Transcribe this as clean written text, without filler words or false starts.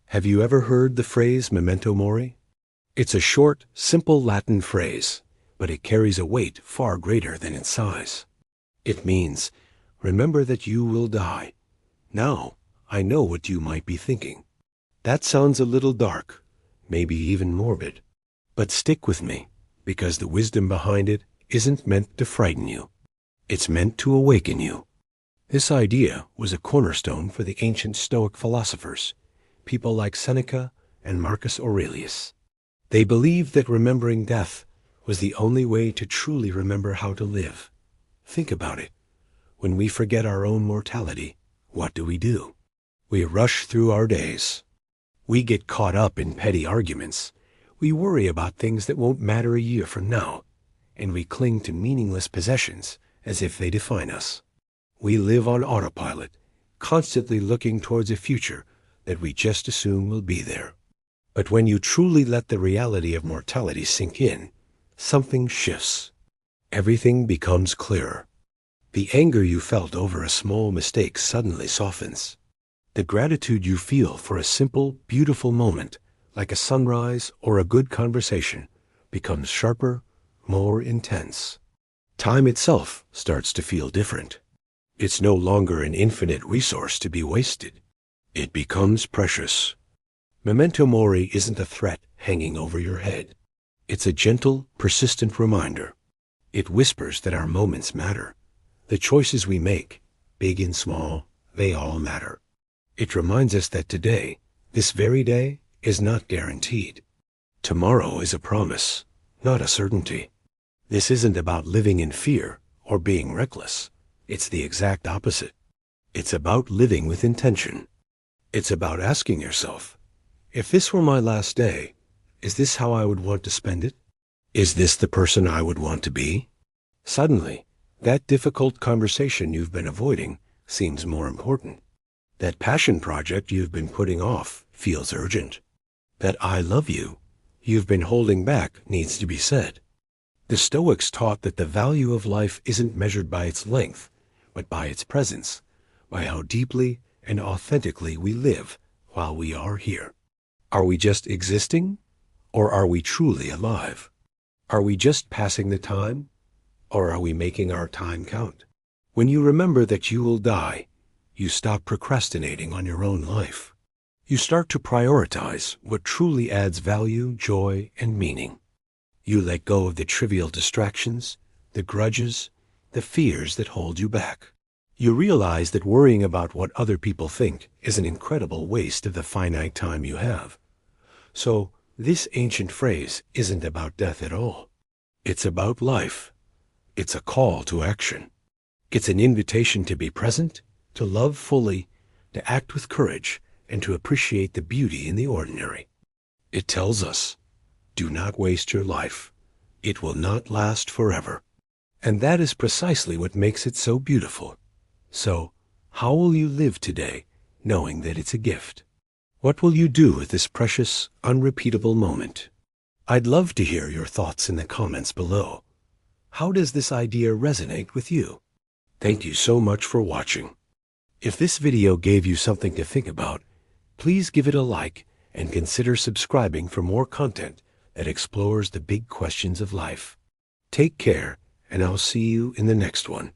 Have you ever heard the phrase Memento Mori? It's a short, simple Latin phrase, but it carries a weight far greater than its size. It means, remember that you will die. Now, I know what you might be thinking. That sounds a little dark, maybe even morbid. But stick with me, because the wisdom behind it isn't meant to frighten you. It's meant to awaken you. This idea was a cornerstone for the ancient Stoic philosophers, people like Seneca and Marcus Aurelius. They believed that remembering death was the only way to truly remember how to live. Think about it. When we forget our own mortality, what do? We rush through our days. We get caught up in petty arguments. We worry about things that won't matter a year from now, and we cling to meaningless possessions as if they define us. We live on autopilot, constantly looking towards a future that we just assume will be there. But when you truly let the reality of mortality sink in, something shifts. Everything becomes clearer. The anger you felt over a small mistake suddenly softens. The gratitude you feel for a simple, beautiful moment, like a sunrise or a good conversation, becomes sharper, more intense. Time itself starts to feel different. It's no longer an infinite resource to be wasted. It becomes precious. Memento Mori isn't a threat hanging over your head. It's a gentle, persistent reminder. It whispers that our moments matter. The choices we make, big and small, they all matter. It reminds us that today, this very day, is not guaranteed. Tomorrow is a promise, not a certainty. This isn't about living in fear or being reckless. It's the exact opposite. It's about living with intention. It's about asking yourself, if this were my last day, is this how I would want to spend it? Is this the person I would want to be? Suddenly, that difficult conversation you've been avoiding seems more important. That passion project you've been putting off feels urgent. That I love you you've been holding back needs to be said. The Stoics taught that the value of life isn't measured by its length, but by its presence, by how deeply and authentically we live while we are here. Are we just existing, or are we truly alive? Are we just passing the time, or are we making our time count? When you remember that you will die, you stop procrastinating on your own life. You start to prioritize what truly adds value, joy, and meaning. You let go of the trivial distractions, the grudges, the fears that hold you back. You realize that worrying about what other people think is an incredible waste of the finite time you have. So, this ancient phrase isn't about death at all. It's about life. It's a call to action. It's an invitation to be present, to love fully, to act with courage, and to appreciate the beauty in the ordinary. It tells us, do not waste your life. It will not last forever. And that is precisely what makes it so beautiful. So, how will you live today, knowing that it's a gift? What will you do with this precious, unrepeatable moment? I'd love to hear your thoughts in the comments below. How does this idea resonate with you? Thank you so much for watching. If this video gave you something to think about, please give it a like and consider subscribing for more content that explores the big questions of life. Take care, and I'll see you in the next one.